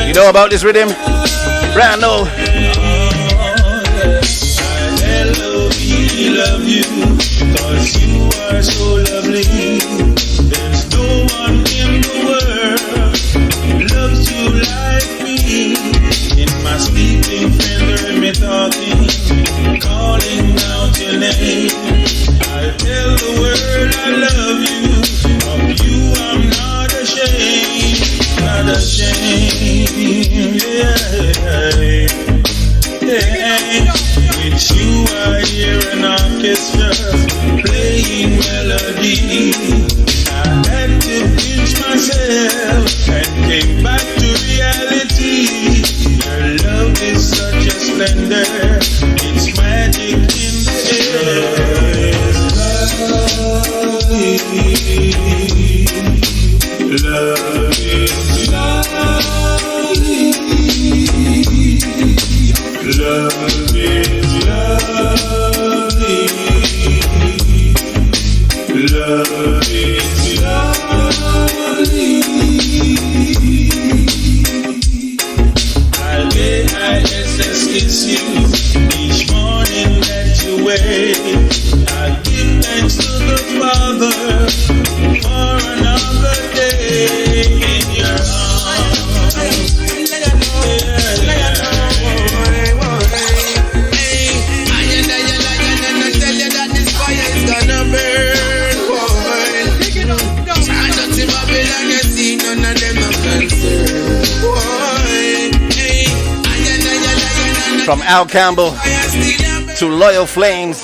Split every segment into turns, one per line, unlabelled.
You know about this rhythm? Brand new.
I love you, cause you are so lovely. There's no one in the world who loves you like me. In my sleeping friend, heard me talking, calling out your name. I tell the world I love you. Of you I'm not ashamed, not ashamed. Yeah. With you I hear an orchestra playing melody. I had to pinch myself and came back to reality. Your love is such a splendor, it's magic in the air. Love is lovely. Love is lovely. Love is lovely. I'll ISS kiss you each morning that you wake. I give thanks to the Father for another day in your arms. None of them are concerned.
From Al Campbell to Loyal Flames.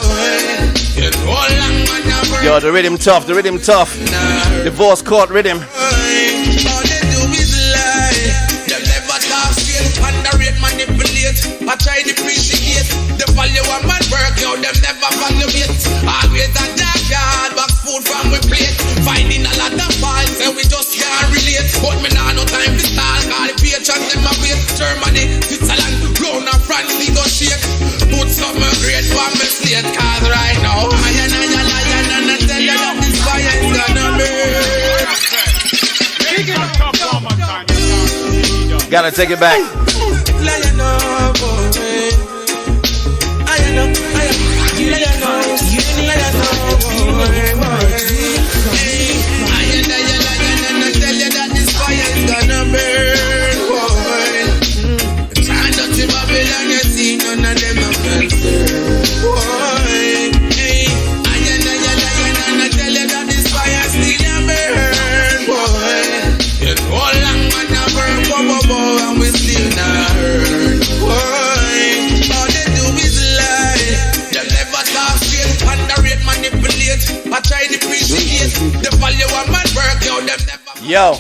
Yo, the rhythm tough, the rhythm tough. Divorce court rhythm.
I try to appreciate the value of my work, yo, them never value it. Always a dark yard, box food from we plate. Finding a lot of files, and we just can't relate. But me nah no time to stall, call the patrons, them a wait. Germany, Switzerland, round and France, we go shake. Put something great for me slate, cause right now I tell you that this fire is gonna burn.
Gotta take it back. I try to appreciate the value of my work, yo, them never. Yo.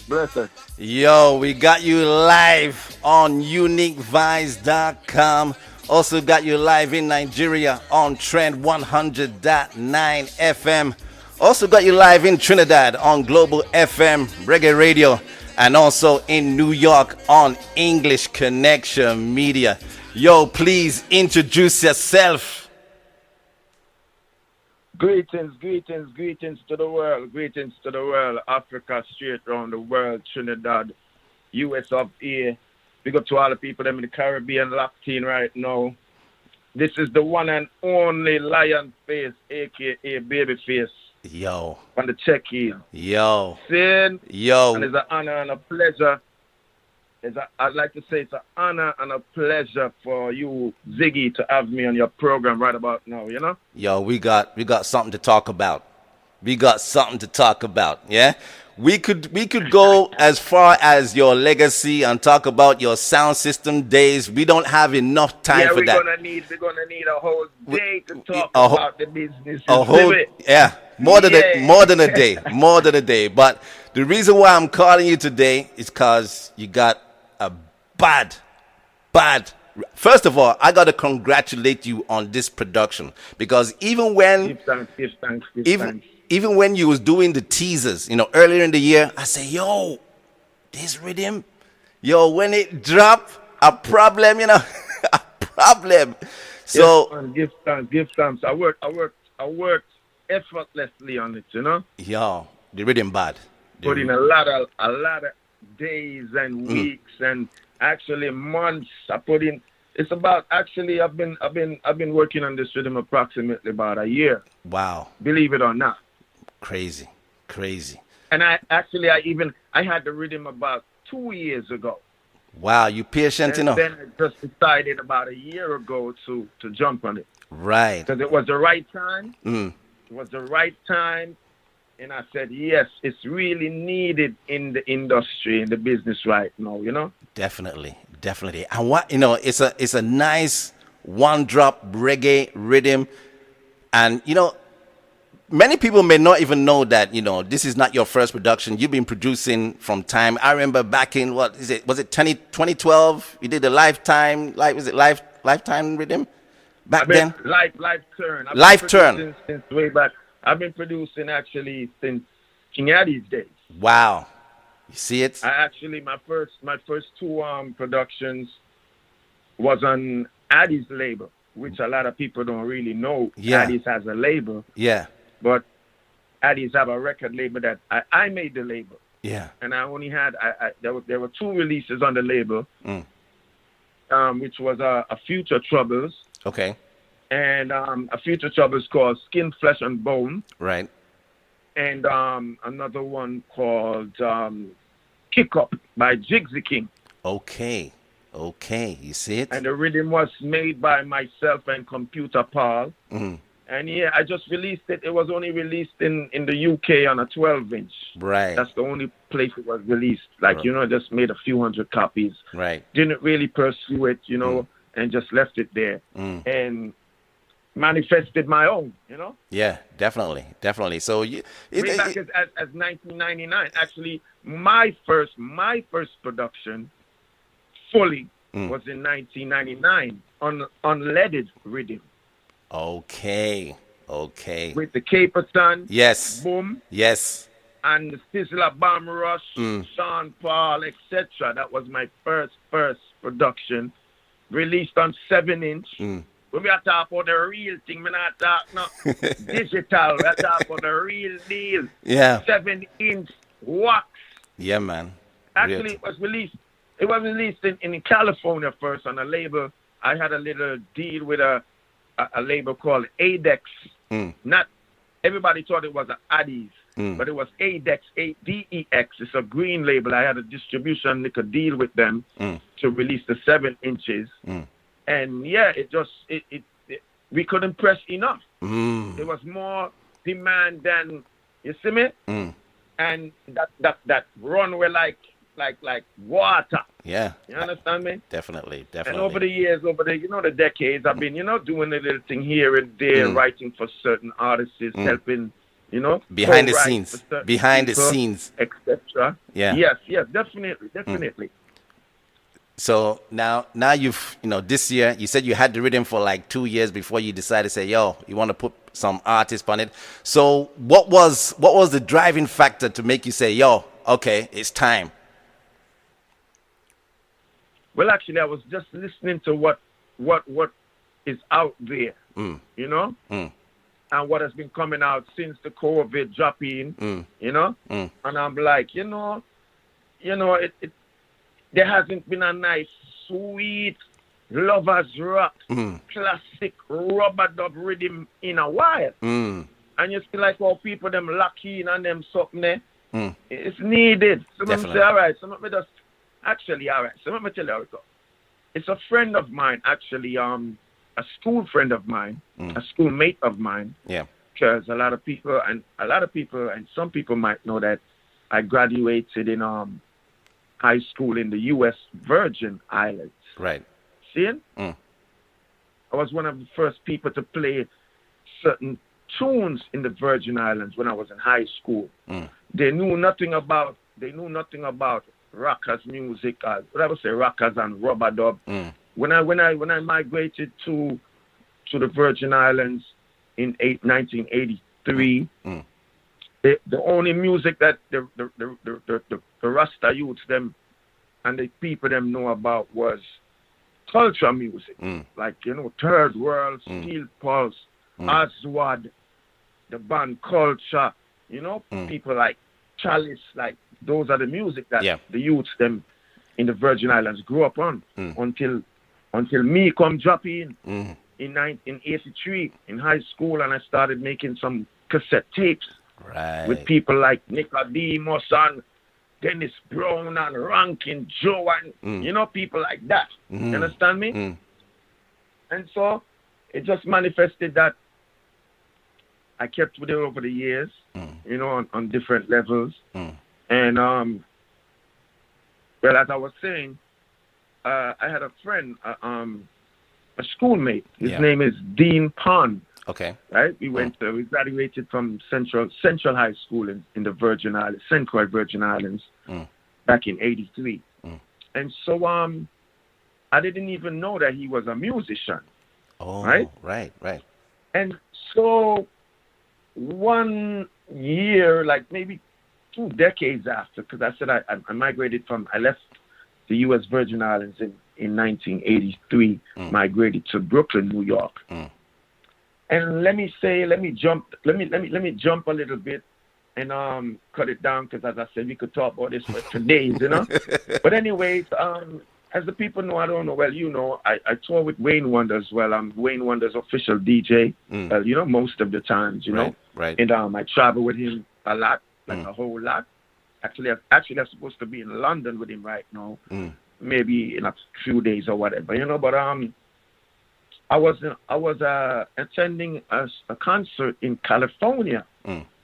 Bless.
Yo, we got you live on uniquevibes.com. Also got you live in Nigeria on Trend 100.9 FM. Also got you live in Trinidad on Global FM Reggae Radio. And also in New York on English Connection Media. Yo, please introduce yourself.
Greetings to the world. Greetings to the world. Africa, straight around the world. Trinidad, US of A. Big up to all the people them in the Caribbean locked in right now. This is the one and only Lion Face, a.k.a. Babyface.
Yo.
On the check-in.
Yo.
Sin.
Yo.
And it's an honor and a pleasure. I'd like to say it's an honor and a pleasure for you, Ziggy, to have me on your program right about now, you know?
Yo, we got something to talk about. Yeah? We could go as far as your legacy and talk about your sound system days. We don't have enough time for that.
We're gonna need a whole day to talk about the business.
More than a day. But the reason why I'm calling you today is because you got a bad. First of all, I gotta congratulate you on this production, because even when
give thanks.
Even when you was doing the teasers, earlier in the year, I say, yo, this rhythm, when it drop, a problem, a problem. So
yes, man, give thanks. I worked effortlessly on it,
Yo, the rhythm bad.
Put in a lot of days and weeks and actually months. I put in. It's about actually I've been working on this rhythm approximately about a year.
Wow.
Believe it or not.
Crazy.
And I had the rhythm about 2 years ago.
Wow, you patient,
And then I just decided about a year ago to jump on it.
Right.
Because it was the right time.
Mm.
It was the right time. And I said, yes, it's really needed in the industry, in the business right now, you know?
Definitely. And what, it's a nice one drop reggae rhythm. And, many people may not even know that, this is not your first production. You've been producing from time. I remember back in, was it 2012? You did the Lifetime rhythm back then?
Life Turn.
Life Turn.
Since way back. I've been producing actually since King Addy's days.
Wow. You see it?
My first two productions was on Addy's label, which a lot of people don't really know.
Yeah.
Addy's has a label.
Yeah.
But Addy's have a record label that I made the label.
Yeah.
And I only had there were two releases on the label, which was a Future Troubles.
Okay.
And a Future Troubles called Skin, Flesh, and Bone.
Right.
And another one called Kick Up by Jigsy King.
Okay. You see it?
And the rhythm was made by myself and Computer Paul.
Mm-hmm.
And yeah, I just released it. It was only released in the UK on a 12-inch.
Right.
That's the only place it was released. Just made a few hundred copies.
Right.
Didn't really pursue it, and just left it there. And manifested my own,
Yeah, definitely. So
way back as 1999. Actually, my first production fully was in 1999 on unleaded rhythm.
Okay.
With the Caperton.
Yes.
Boom.
Yes.
And the Sizzler Bomb Rush, Sean Paul, etc. That was my first production, released on 7-inch. When we are talking about the real thing, we not talking no digital. We are talking about the real deal.
Yeah.
7-inch wax.
Yeah, man.
Actually, it was released in California first on a label. I had a little deal with a label called Adex. Not everybody thought it was an Addies, but it was Adex, A-D-E-X. It's a green label. I had a distribution deal with them to release the 7 inches. And yeah, we couldn't press enough. There was more demand than, you see me? And that runway like water.
Yeah.
You understand me?
Definitely.
And over the years, the decades, I've been, doing a little thing here and there, writing for certain artists, helping,
behind the scenes,
etc.
Yeah.
Yes, definitely.
So now you've, this year, you said you had the rhythm for like 2 years before you decided to say, you want to put some artists on it. So what was the driving factor to make you say, okay, it's time?
Well, actually, I was just listening to what is out there, and what has been coming out since the COVID dropping, and I'm like, there hasn't been a nice, sweet, lovers rock, classic rubber dub rhythm in a while. And you see like how people them lock in and them something there. It's needed. So let me say, all right, so let me tell you how it goes. It's a friend of mine, actually, a school friend of mine, a schoolmate of mine.
Yeah.
Because a lot of people, and some people might know that I graduated in high school in the U.S. Virgin Islands.
Right.
See? I was one of the first people to play certain tunes in the Virgin Islands when I was in high school. They knew nothing about rockers music, what I would say rockers and rubber dub. When I migrated to the Virgin Islands in 1983, the only music that the Rasta youths them and the people them know about was culture music, like Third World, Steel Pulse, Aswad, the band Culture, people like Chalice, like those are the music that
Yeah.
the youths them in the Virgin Islands grew up on until me come drop in in 1983 in high school, and I started making some cassette tapes
Right.
with people like Nicodemus and Dennis Brown and Rankin Joe and you know, people like that. You understand me? And so it just manifested that I kept with it over the years, you know, on different levels. And well, as I was saying, I had a friend, a schoolmate. His name is Dean Pond.
Okay.
Right? We graduated from Central High School in the Virgin Islands, St. Croix Virgin Islands, back in '83. And so I didn't even know that he was a musician.
Oh,
right?
Right.
And so one year, like maybe 2 decades after, because I said I migrated I left the U.S. Virgin Islands in 1983, migrated to Brooklyn, New York. And let me jump a little bit and cut it down, because as I said, we could talk about this for days, you know. But anyways, as the people know, I don't know, well, you know, I tour with Wayne Wonder as well. I'm Wayne Wonder's official DJ, you know, most of the times, you know.
Right.
And I travel with him a lot, like a whole lot. Actually, I'm supposed to be in London with him right now, maybe in a few days or whatever, you know. But I was attending a concert in California.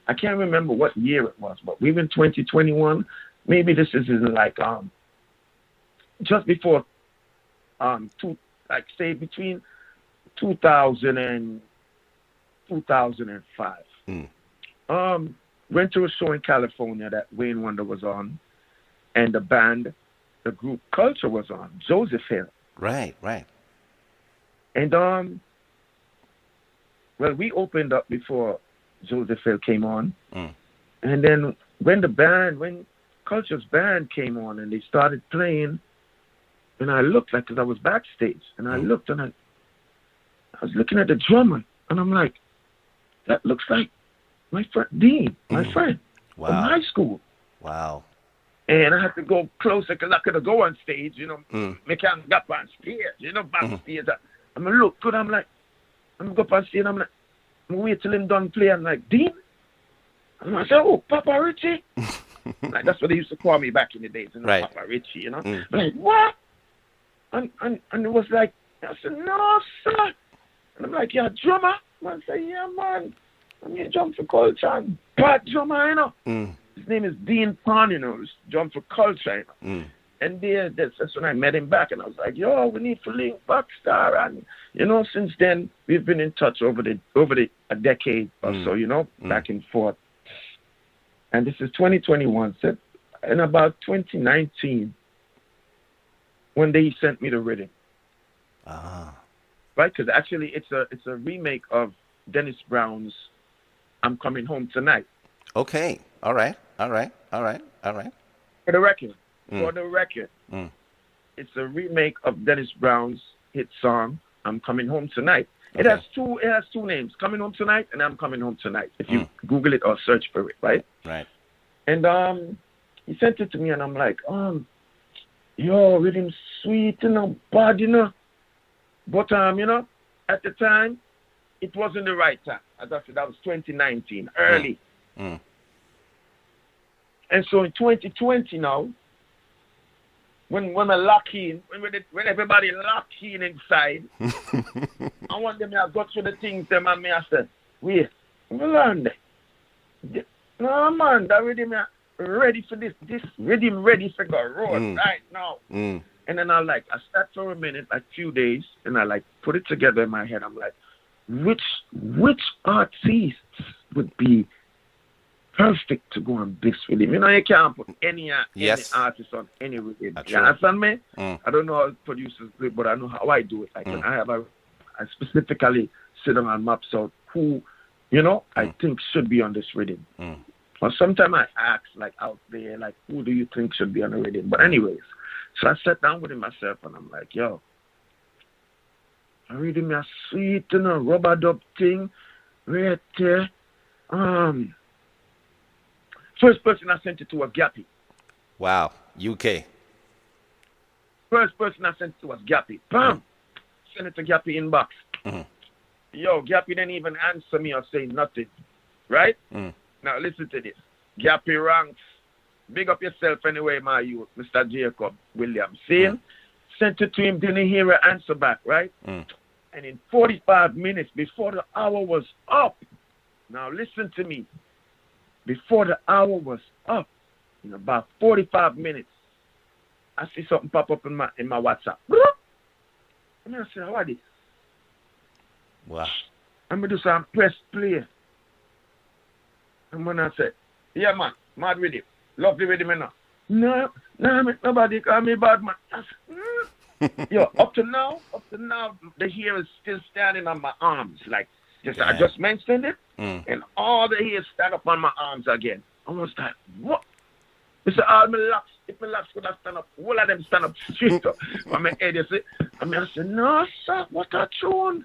I can't remember what year it was, but we were in 2021. Maybe this is in like just before say between 2000 and 2005. Went to a show in California that Wayne Wonder was on, and the group Culture was on, Joseph Hill.
Right.
And well, we opened up before Joseph Hill came on, and then when Culture's band came on and they started playing, and I looked, like, because I was backstage, and I looked, and I was looking at the drummer, and I'm like, that looks like my friend Dean, my friend from high school.
Wow.
And I had to go closer because I couldn't go on stage, you know. Me can't go up on stage, you know, backstage. I'm going to look good. I'm like, I'm going to go up on stage, and I'm like, I'm wait till him done play. I'm like, Dean? And I said, oh, Papa Richie? Like, that's what they used to call me back in the days, you know, Papa Richie, you know. I'm like, what? And it was like, I said, no, sir. And I'm like, yeah, drummer? Man said, yeah, man. I'm here drum for Culture and bad drummer, you know. His name is Dean Pond, you know, drum for Culture, you know. And that's when I met him back, and I was like, yo, we need to link back, star. And, you know, since then, we've been in touch over a decade or so, you know, back and forth. And this is 2021. So in about 2019, one day he sent me the Riddim. Right? Because actually it's a remake of Dennis Brown's I'm Coming Home Tonight.
Okay. All right.
For the record, it's a remake of Dennis Brown's hit song I'm Coming Home Tonight. Okay. It has two names, Coming Home Tonight and I'm Coming Home Tonight. If you Google it or search for it, right?
Right.
And he sent it to me, and I'm like, yo, Riddim sweet, you know, bad, you know. But you know, at the time, it wasn't the right time. As I said, that was 2019, early. And so in 2020 now, when I lock in, when everybody lock in inside, I want them to go through the things them and me I said, wait, I'm learn that. No man, that Riddim ready for this Riddim ready for go road right now. And then I sat for a minute, like few days, and I put it together in my head. I'm like, which artists would be perfect to go on this Riddim? You know, you can't put any artist on any Riddim. You understand me? I don't know how producers do it, but I know how I do it. Like I specifically sit down and maps out who, you know, I think should be on this Riddim. Or sometimes I ask, out there, who do you think should be on the Riddim? But anyways, so I sat down with him myself, and I'm like, yo, I Riddim a sweet, you know, rubber dub thing right there. First person I sent it to was Gappy.
Wow. UK.
First person I sent to was Gappy. Bam! Send it to Gappy inbox. Yo, Gappy didn't even answer me or say nothing. Right? Now listen to this. Gappy ranks. Big up yourself anyway, my youth, Mr. Jacob Williams. See? Sent it to him, didn't hear an answer back, right? And in 45 minutes, before the hour was up, now listen to me. Before the hour was up, in about 45 minutes, I see something pop up in my WhatsApp. And I said, how are this?
Wow.
I'm going to do some press play. And when I said, yeah, man, mad with him. Lovely with him, you know. No, nobody call me bad, man. I said, Yo, up to now, the hair is still standing on my arms. Like, I just mentioned it, and all the hair stand up on my arms again. I was like, what? It's all my locks. If my locks could have stand up, all of them stand up straight up on my head, you see. I said, no, sir, what a tune.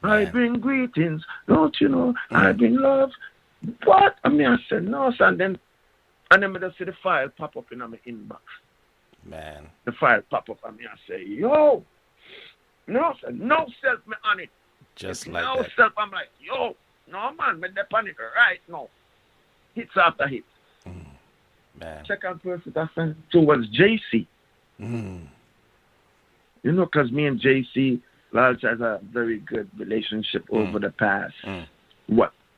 I bring greetings, don't you know? I bring love. What? I said, no, sir. And then I just see the file pop up in my inbox.
Man.
The file pop up and I say, yo, no, sir, no self me on it.
Just
it's
like
no
that.
self. I'm like, yo, no man, me dep on it right now. Hits after hits.
Man.
Second person I sent to was JC. You know, because me and JC, Lodge has a very good relationship over the past,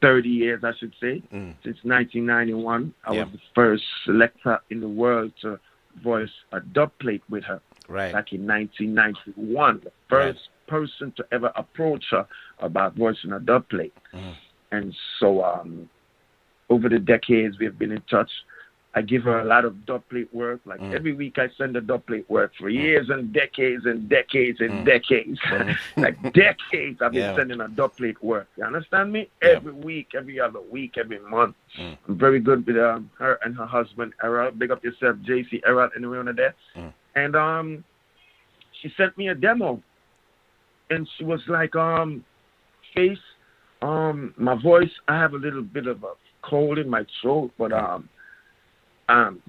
30 years, I should say. Since 1991, I was the first selector in the world to voice a dub plate with her.
Right.
Back in 1991, the first person to ever approach her about voicing a dub plate. And so over the decades, we've been in touch. I give her a lot of dub plate work. Like every week I send her dub plate work for years and decades and decades and decades. Like decades I've been sending her dub plate work. You understand me? Every week, every other week, every month. I'm very good with her and her husband, Errol. Big up yourself, JC, Errol, anyway on there. And she sent me a demo. And she was like, Face, my voice, I have a little bit of a cold in my throat, but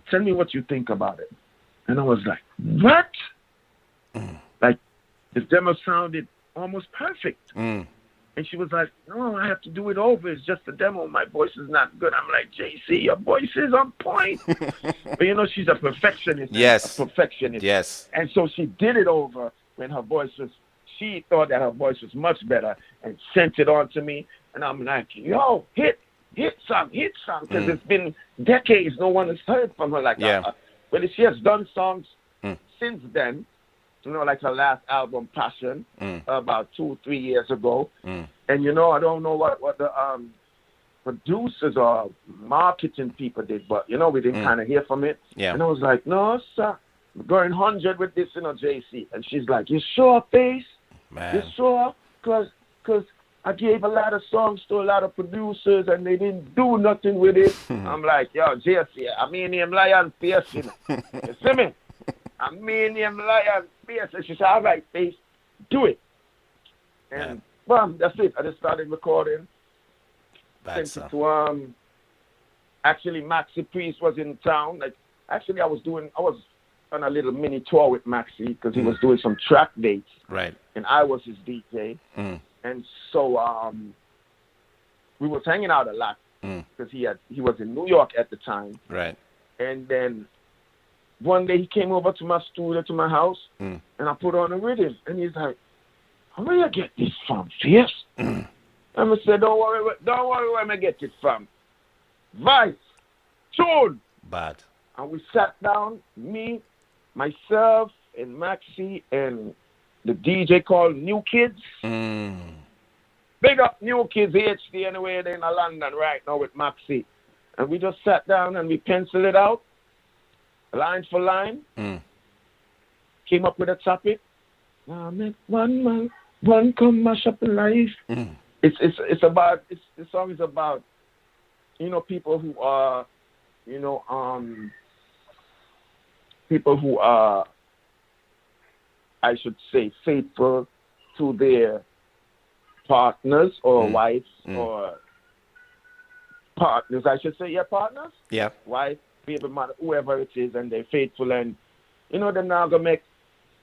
tell me what you think about it. And I was like, what? Like, the demo sounded almost perfect. And she was like, no, I have to do it over. It's just a demo. My voice is not good. I'm like, JC, your voice is on point. But you know, she's a perfectionist.
Yes.
A perfectionist.
Yes.
And so she did it over when her voice was, she thought that her voice was much better and sent it on to me. And I'm like, yo, hit song, because it's been decades no one has heard from her like that. Well, she has done songs since then, you know, like her last album, Passion, about 2-3 years ago. And, you know, I don't know what the producers or marketing people did, but, you know, we didn't kind of hear from it. And I was like, no, sir, I'm going 100 with this, you know, JC. And she's like, you sure, Face?
Man.
You sure? Because I gave a lot of songs to a lot of producers and they didn't do nothing with it. I'm like, yo, JC, I mean him Lion Face, you know. You see me? I mean him Lion Face. And she said, all right, Face, do it. And bam, that's it. I just started recording. Sent it to actually Maxi Priest was in town. Like actually I was on a little mini tour with Maxi because he was doing some track dates.
Right.
And I was his DJ. And so we was hanging out a lot because he was in New York at the time.
Right.
And then one day he came over to my studio, to my house, and I put on a rhythm. And he's like, where you get this from, Fierce? And I said, don't worry where I get it from. Vice, tune.
Bad.
And we sat down, me, myself, and Maxi, and the DJ called New Kids. Big up New Kids HD anyway, they're in London right now with Maxi. And we just sat down and we penciled it out, line for line. Came up with a topic. Man, one come mash up in life. It's about, the song is about, you know, people who are, you know, people who are, I should say, faithful to their partners or wives or partners, I should say, partners?
Yeah.
Wife, baby mother, whoever it is, and they're faithful, and you know, they're not gonna make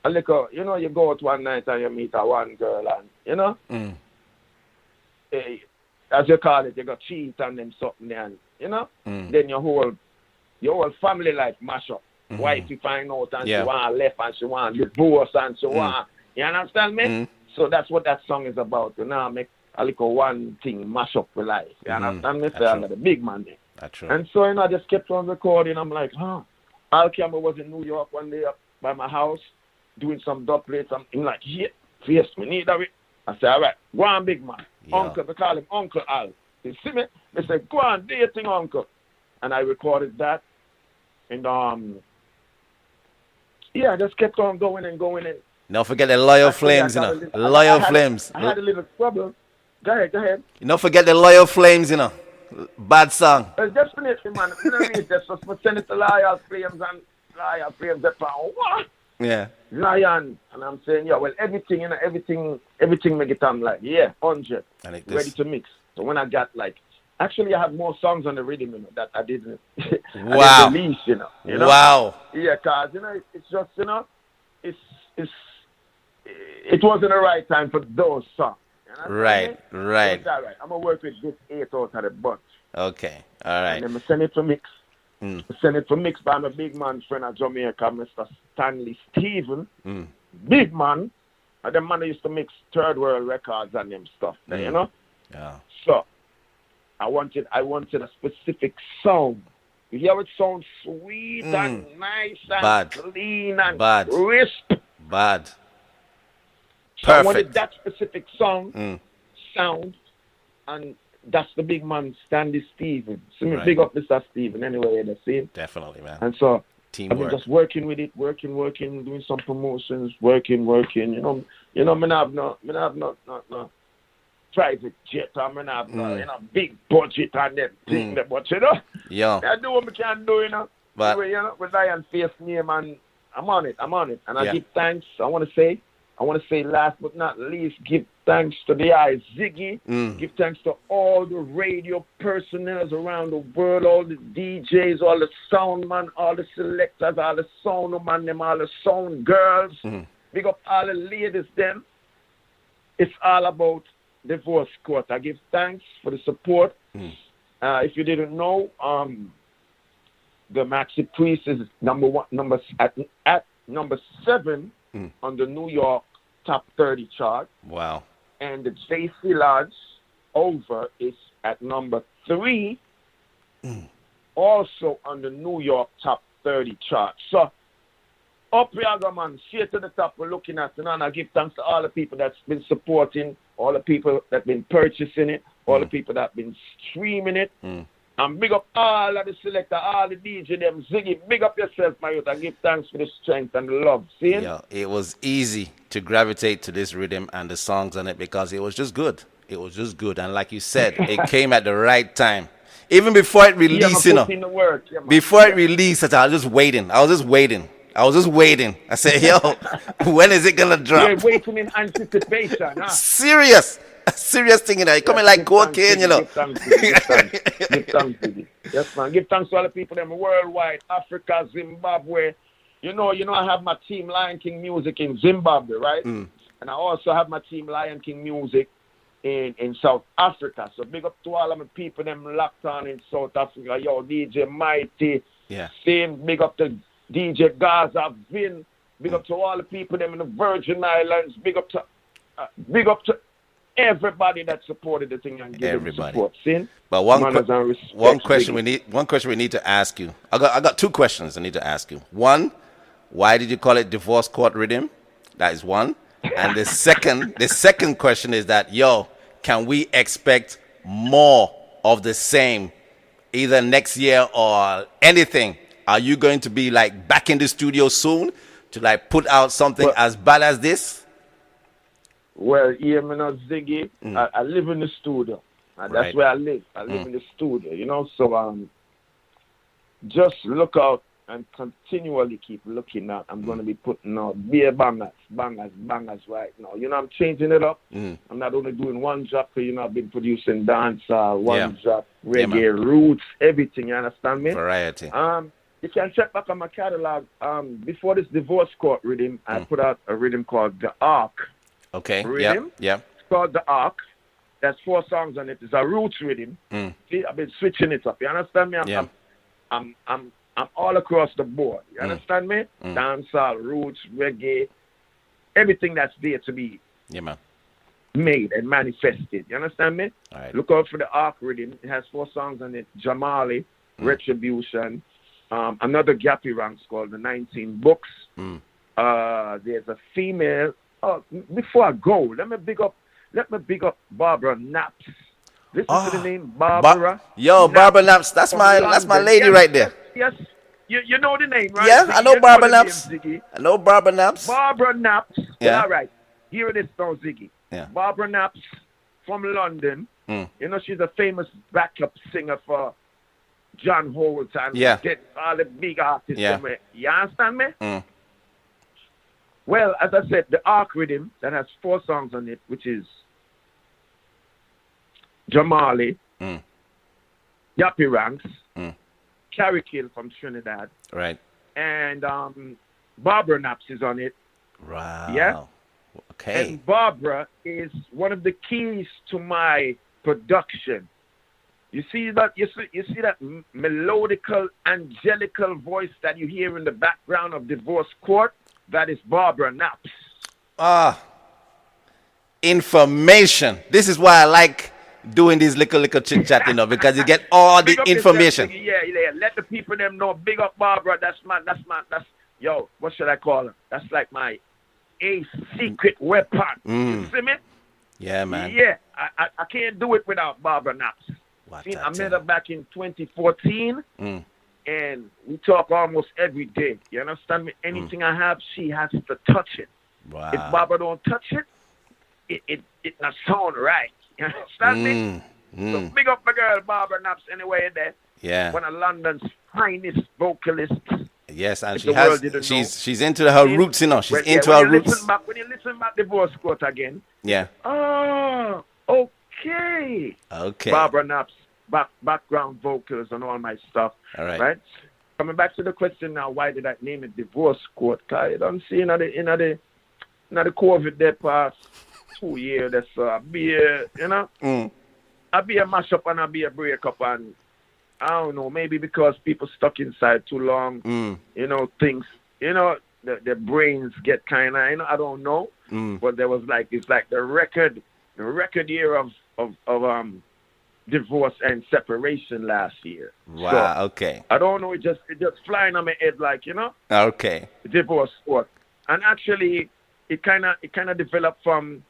a little, you know, you go out one night and you meet a one girl, and you know, as you call it, you got cheat on them something, and you know, then your whole family life mash up. Wife you find out and she want left and she want divorce and she want, you understand me? So that's what that song is about. You know, make a little one thing mash up with life. You understand me? So I'm the big man there.
That's true.
And so, you know, I just kept on recording. I'm like, Al Campbell was in New York one day up by my house doing some dub plates. I'm like, yeah, face me, need of it. I said, all right, go on, big man. Uncle, they call him Uncle Al. You see me? They said, go on, do your thing, Uncle. And I recorded that. And, yeah, I just kept on going and going. And
don't forget the Loyal Flames, you know. Loyal Flames.
I had a little trouble. Go ahead.
You don't forget the Loyal Flames, you know. Bad song.
Well, definitely, man. You know what I mean? Just send it to Loyal Flames and Loyal Flames. What?
Yeah.
Lion. And I'm saying, yeah, well, everything, you know, everything make it, I'm like, yeah, 100. Ready to mix. So when I got like, actually, I have more songs on the Riddim, you know, that I didn't,
wow.
I didn't release, you know.
Wow.
Yeah, because, you know, it's just, you know, it wasn't the right time for those songs. You know
right.
All right. I'm going to work with this 8 out of the bunch.
Okay. All right.
And then I send it for mix. Send it for mix by my big man friend at Jamaica, Mr. Stanley Steven. Big man. And the man used to mix third world records and them stuff, you know?
Yeah.
So, I wanted a specific sound. You hear it sounds sweet and nice and clean and crisp.
Bad.
So I wanted that specific sound, and that's the big man, Stanley Steven. So me big up Mr. Steven anyway, you see?
Definitely, man.
And so
teamwork.
I've been just working with it, working, doing some promotions, working. You know, me have no private jet, I mean, have you know, big budget and them thing, but you know, I do what I can do, you know.
But
anyway, you know, with Lion Face name, and I'm on it, and I give thanks. I want to say last but not least, give thanks to the Ziggy. Give thanks to all the radio personnel around the world, all the DJs, all the sound man, all the selectors, all the sound man, them, all the sound girls. Big up all the ladies, them. It's all about Divorce Court. I give thanks for the support. If you didn't know, the Maxi Priest is at number 7 on the New York Top 30 chart.
Wow.
And the JC Lodge Over is at number 3, also on the New York Top 30 chart. So, up here, man, straight to the top, we're looking at it, and I give thanks to all the people that's been supporting, all the people that's been purchasing it, all the people that been streaming it. And big up all of the selector, all the DJ, them Ziggy. Big up yourself, my youth, and give thanks for the strength and the love. See?
Yeah, it was easy to gravitate to this rhythm and the songs on it because it was just good. It was just good. And like you said, it came at the right time. Even before it released, you know. Before it released, I was just waiting. I was just waiting. I said, yo, when is it going to drop?
You're waiting in anticipation, huh?
Serious thing, you know. You're coming like cocaine, you know.
Give thanks. Yes, man. Give thanks to all the people them worldwide, Africa, Zimbabwe. You know, I have my team Lion King Music in Zimbabwe, right? And I also have my team Lion King Music in South Africa. So big up to all of my people them locked on in South Africa. Yo, DJ Mighty.
Yeah.
Same big up to DJ Gaza, Vin. Big up to all the people them in the Virgin Islands. Big up to everybody that supported the thing and gave them support. See?
But one question we need to ask you. I got 2 questions I need to ask you. One, why did you call it Divorce Court Riddim? That is one. And the second question is that, yo, can we expect more of the same either next year or anything? Are you going to be like back in the studio soon to like put out something as bad as this?
Well, yeah, me not Ziggy. I live in the studio. That's where I live. I live in the studio, you know. So just look out and continually keep looking out. I'm going to be putting out beer bangers right now. You know, I'm changing it up. I'm not only doing one drop, because, you know, I've been producing dance, one drop, reggae, roots, everything, you understand me?
Variety.
you can check back on my catalog. Before this divorce court rhythm, I put out a rhythm called The Ark.
Okay.
Rhythm.
Yeah.
It's called The Ark. There's 4 songs on it. It's a roots rhythm. See, I've been switching it up. You understand me? I'm all across the board. You understand me? Dancehall, roots, reggae, everything that's there to be made and manifested. You understand me?
All right.
Look out for The Ark rhythm. It has 4 songs on it. Jamali, Retribution, another Gappy ranks called The 19 Books. There's a female. Oh, before I go, let me big up Barbara Naps. Listen to the name Barbara.
Naps. Barbara Naps. That's my lady right there.
Yes. You know the name, right?
Yeah, I know Barbara Naps. I know Barbara Naps.
Barbara Naps.
Yeah.
All right. Here it is now, Ziggy.
Yeah.
Barbara Naps from London. You know, she's a famous backup singer for John Holt and all the big artists.
Yeah.
You understand me? Well, as I said, the Ark rhythm that has 4 songs on it, which is Jamali, Yappy Ranks, Carrie Kill from Trinidad,
right,
and Barbara Naps is on it.
Wow.
Yeah.
Okay.
And Barbara is one of the keys to my production. You see that? You see that melodical, angelical voice that you hear in the background of Divorce Court? That is Barbara Naps.
Information. This is why I like doing these little chit chat, because you get all the information.
Yeah. Let the people them know. Big up Barbara. That's yo. What should I call her? That's like my secret weapon. You see me?
Yeah, man.
Yeah. I can't do it without Barbara Naps. I met her back in 2014. And we talk almost every day. You understand me? Anything I have, she has to touch it.
Wow.
If Barbara don't touch it, it not sound right. You understand me? So big up my girl Barbara Naps anyway there.
Yeah.
One of London's finest vocalists.
Yes, and she's into her roots, She's into her roots.
When you listen back Divorce Court again.
Yeah.
Oh, okay.
Okay.
Barbara Naps. Background vocals and all my stuff.
All right.
Right? Coming back to the question now, why did I name it Divorce Court? Because you don't see in the COVID there past 2 years, that's be a, I be a mash up and I be a breakup, and I don't know, maybe because people stuck inside too long, things, their brains get kind of, I don't know, but there was it's like the record year of divorce and separation last year.
Wow.
So,
okay.
I don't know. It just flying on my head
Okay.
Divorce court, and actually, it kind of developed from,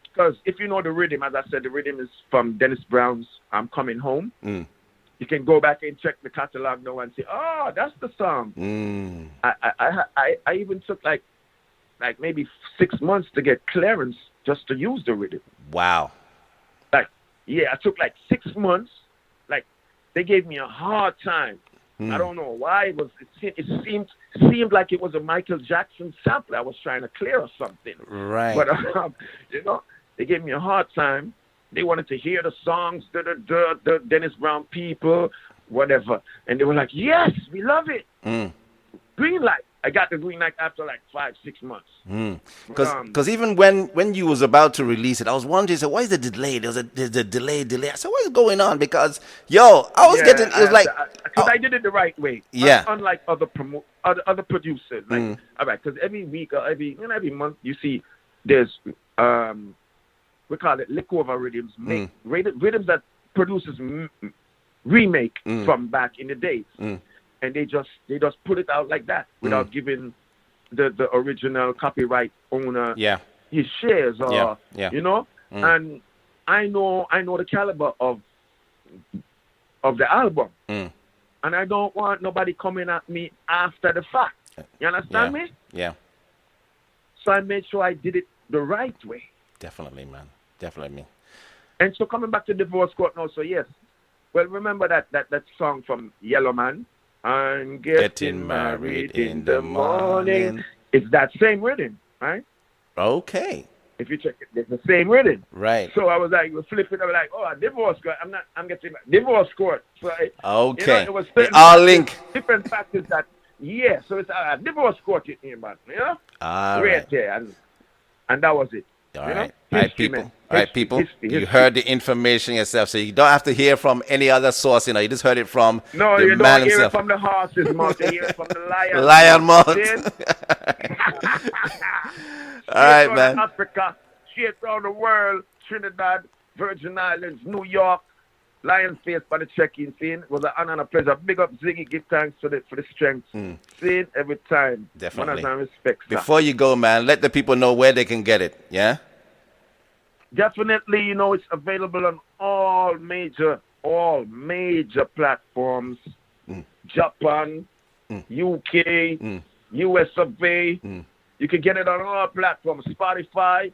because if you know the rhythm, as I said, the rhythm is from Dennis Brown's "I'm Coming Home." You can go back and check the catalog now and say, "Oh, that's the song." I even took like maybe 6 months to get clearance just to use the rhythm.
Wow.
Yeah, I took 6 months. They gave me a hard time. I don't know why. It seemed like it was a Michael Jackson sample I was trying to clear or something.
Right.
But they gave me a hard time. They wanted to hear the songs, the Dennis Brown people, whatever, and they were like, "Yes, we love it." Green light. I got the green light after 5-6 months.
Because even when you was about to release it, I was wondering, so why is the delay? There's a delay. I said, what is going on? Because I was getting, it was
because I did it the right way.
Yeah.
Unlike other producers. All right, because every week or every month you see there's we call it likover rhythms, rhythms that producers remake from back in the days. And they just put it out like that without giving the original copyright owner his shares or And I know the caliber of the album, and I don't want nobody coming at me after the fact. You understand me?
Yeah.
So I made sure I did it the right way.
Definitely, man. Definitely.
And so coming back to Divorce Court now, so yes. Well, remember that song from Yellow Man. I'm getting married in the morning. It's that same rhythm, right?
Okay.
If you check it, it's the same rhythm.
Right.
So I was like, flipping. I was like, oh, a divorce court. I'm getting divorce court. So
Okay.
it was
they all link.
different factors that, yeah. So it's a divorce court, you know?
All
right
right.
there. And that was it.
All
you
right.
know?
All right,
History,
people.
man.
All right, people.
History.
You heard the information yourself, so you don't have to hear from any other source. You just heard it from
No,
the
you
man
don't hear
himself.
it from the horse's mouth. You hear it from the lion.
Lion mouth. All right, man.
Africa, straight around the world, Trinidad, Virgin Islands, New York, Lion Face for the check-in scene. It was an honor and a pleasure. Big up Ziggy, give thanks for the strength. Scene every time.
Definitely.
Manners and respect, sir.
Before you go, man, let the people know where they can get it. Yeah.
Definitely, it's available on all major platforms. Japan, UK, US of A. You can get it on all platforms. Spotify,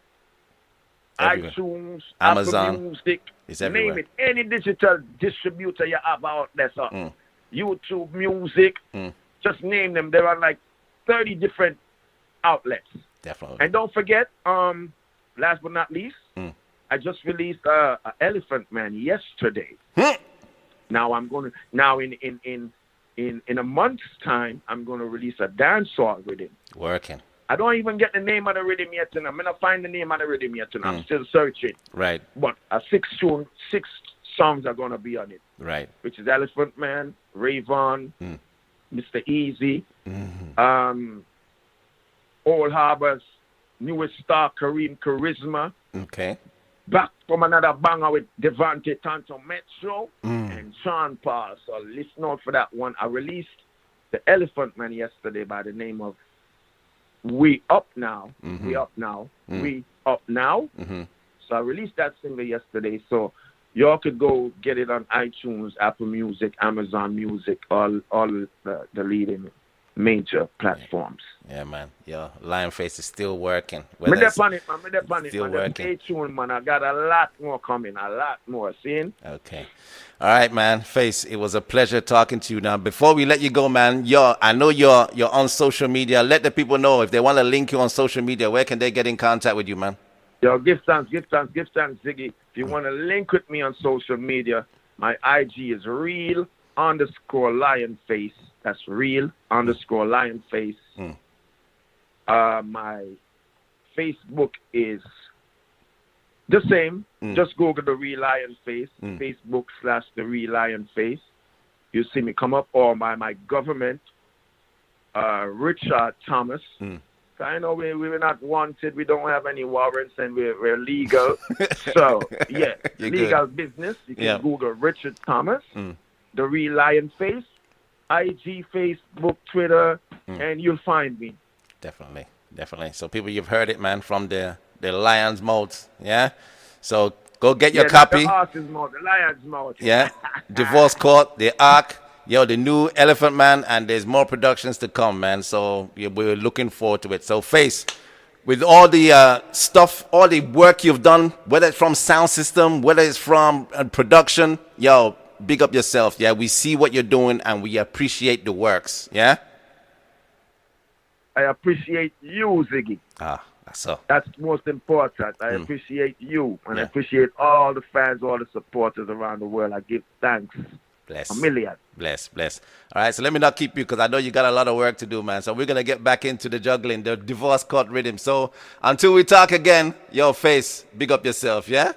Everywhere.
iTunes,
Amazon.
Apple Music.
It's everywhere.
Name it. Any digital distributor you have out there, sir. YouTube Music. Just name them. There are like 30 different outlets.
Definitely.
And don't forget, last but not least, I just released Elephant Man yesterday. Now I'm going to in a month's time I'm going to release a dancehall rhythm.
Working.
I don't even get the name of the rhythm yet, and I'm gonna find the name of the rhythm yet, and I'm still searching.
Right.
But six songs are gonna be on it.
Right.
Which is Elephant Man, Rayvon, Mr. Easy, Old Harbor's newest star, Kareem Charisma.
Okay.
Back from another banger with Devante Tanto Metro and Sean Paul. So listen out for that one. I released the Elephant Man yesterday by the name of We Up Now. We Up Now. We Up Now. So I released that single yesterday. So y'all could go get it on iTunes, Apple Music, Amazon Music, all the leading major platforms.
Yeah, man. Yo, Lion Face is still working.
Me dep on it, man.
Still working.
Stay tuned, man. I got a lot more coming. A lot more. Seeing?
Okay. All right, man. Face, it was a pleasure talking to you. Now, before we let you go, man, I know you're on social media. Let the people know if they want to link you on social media, where can they get in contact with you, man?
Yo, give thanks, Ziggy. If you want to link with me on social media, my IG is real_lionface. That's real_lionface. My Facebook is the same. Just Google the Real Lion Face. Facebook/the Real Lion Face. You see me come up. Or my government, Richard Thomas. I know we're not wanted. We don't have any warrants, and we're legal. So yeah, legal business. You can Google Richard Thomas, the Real Lion Face, IG, Facebook, Twitter, and you'll find me.
Definitely. So people, you've heard it, man, from the lion's mouth. Yeah. So go get your copy.
The horse's mouth, the lion's mouth.
Yeah. Divorce Court, the Ark. Yo, the new Elephant Man, and there's more productions to come, man. So we're looking forward to it. So, Face, with all the stuff, all the work you've done, whether it's from sound system, whether it's from production, yo, big up yourself. Yeah, we see what you're doing, and we appreciate the works. Yeah.
I appreciate you, Ziggy.
That's so.
That's most important. I appreciate you, and I appreciate all the fans, all the supporters around the world. I give thanks.
Bless.
A million.
Bless. All right, so let me not keep you because I know you got a lot of work to do, man. So we're going to get back into the juggling, the divorce court rhythm. So until we talk again, yo, Face, big up yourself, yeah?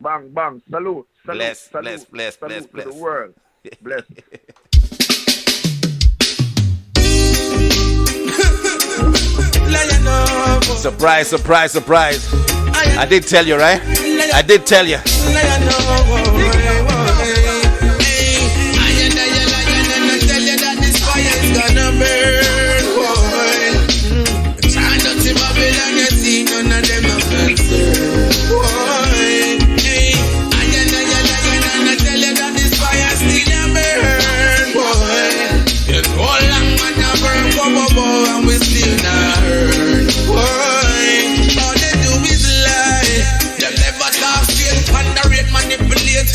Bang, bang. Salute.
Bless.
To the world. Bless.
Surprise. I did tell you, right? I did tell you.
Gonna burn, boy. Try not to Babylon, you see none of them are concerned, boy. Hey, I tell you that this fire still a burn, boy. It's all long man a burn, boy, and we still not hurt, boy. All they do is lie. They never talk straight, underrate, manipulate.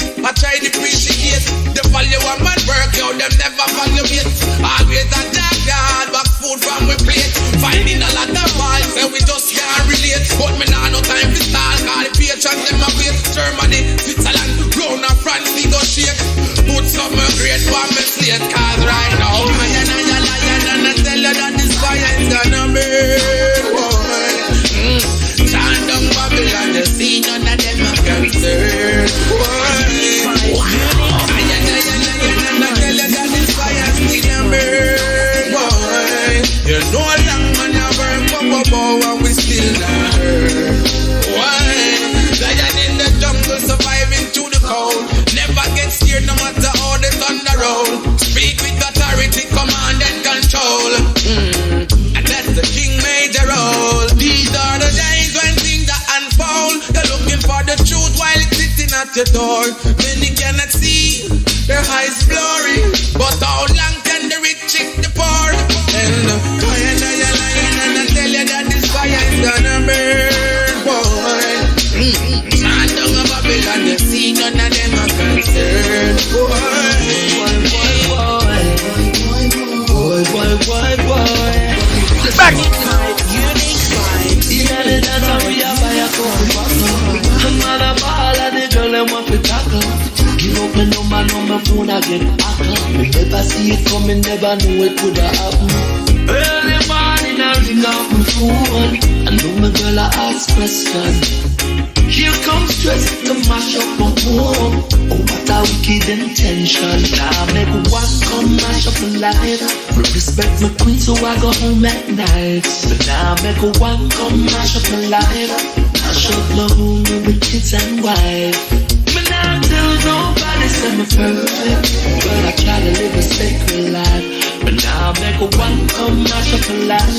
at your door. Many cannot see, their eyes blurry. But how long can the rich chick the poor? And and I tell you that this fire is gonna burn, boy. Man down a Babylon, you see none of them are concerned, boy.
Back.
Unique vibe. In the dance, we are by a coffee bottle. Man a ball and the girl them want to tackle. Give up my number, my phone again. Me never see it coming, never knew it could have happened. Early morning I ring up my phone. I know my girl I ask question. Here comes stress to mash up my home. Oh, what a wicked intention. Now make one come mash up my life. Respect my queen so I go home at night. But now make one come mash up my life. Mash up my home with the kids and wife. But now tell nobody say me perfect, but I try to live a sacred life. But now make one come mash up my life.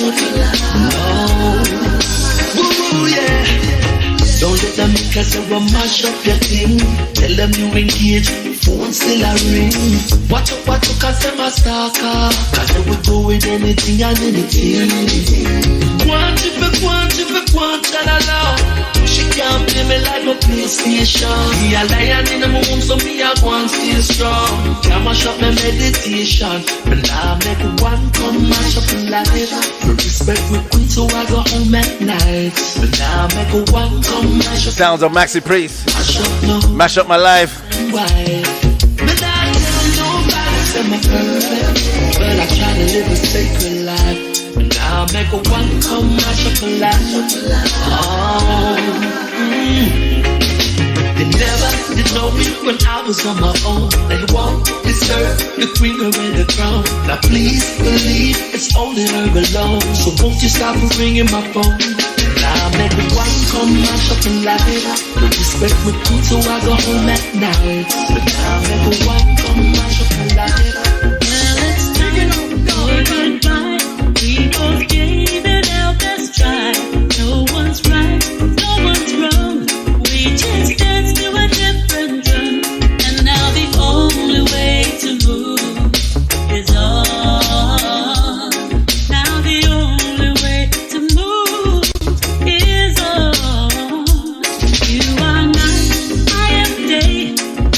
No, woo yeah. Don't let them make us ever mash up your thing. Tell them you engage, phone still a ring. Watch out, cause them a stalker. Cause they will go with anything and anything. One chip, cha-la-la. She can't play me like a PlayStation. Me a lion in the moon, so me a one stay strong. Can't mash up my meditation. But now make one come mash up my life. Respect my queen, so I go home at night. But now make one come.
Sounds of Maxi Priest. Mash up my life.
But I tell nobody say I'm perfect, but I try to live a sacred life. And now make one come mash up my life. They never did know me when I was on my own. They won't deserve the queen or the crown. Now please believe it's only her alone. So won't you stop ringing my phone? Now make one come mash up and light. Don't respect my queen so I go home at night. But now make one come mash up and light.
Well, it's time for goodbye. We both gave it our best try. No one's right, no one's wrong. We just danced to a different drum. And now the only way to move is on. Now the only way to move is on. You are night, I am day.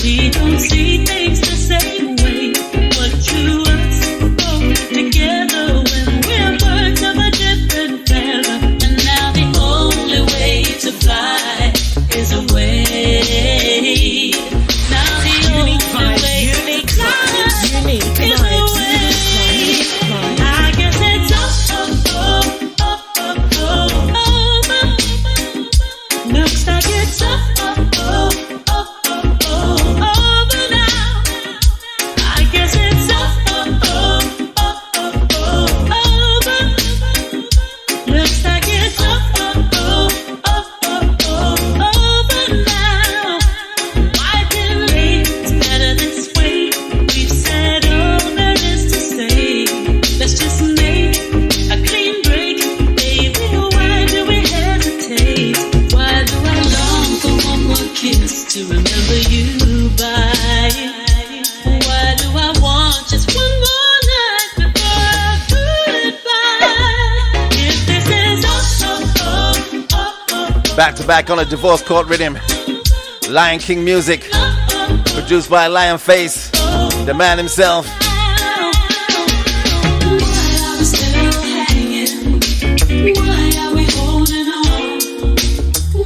We don't see things the same way. But to us, both together when we're birds of a different feather. And now the only way to fly is away. Now the only way to fly is away. I guess it's over. Looks like it's over now. I guess it's over. Looks like it's over now. Why delay? It's better this way. We've said all there is to say. Let's just make a clean break, baby. Why do we hesitate? Why do I long for one more kiss to remember you by? Why do I want just one more night before our goodbye? If this is
Back to back on a divorce court rhythm. Lion King music. Produced by Lion Face, the man himself.
why are we still hanging? Why are we holding on?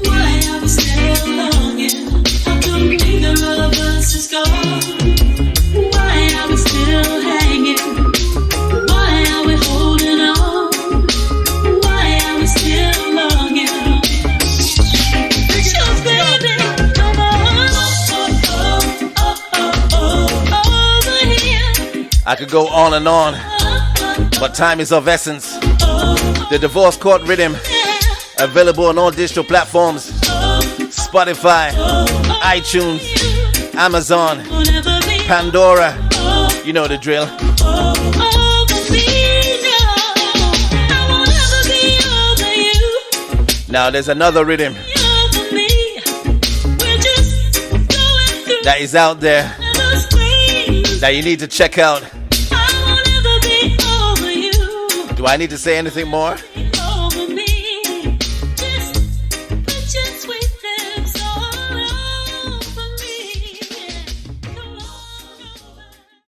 Why are we still longing? How come neither of us is gone? Why are we still hanging? Why are we holding on? Why are we still longing? Just baby, come on, over here.
I could go on and on, but time is of essence. The divorce court rhythm, available on all digital platforms: Spotify, iTunes, Amazon, Pandora. You know the drill. Now there's another rhythm that is out there that you need to check out. Do I need to say anything more?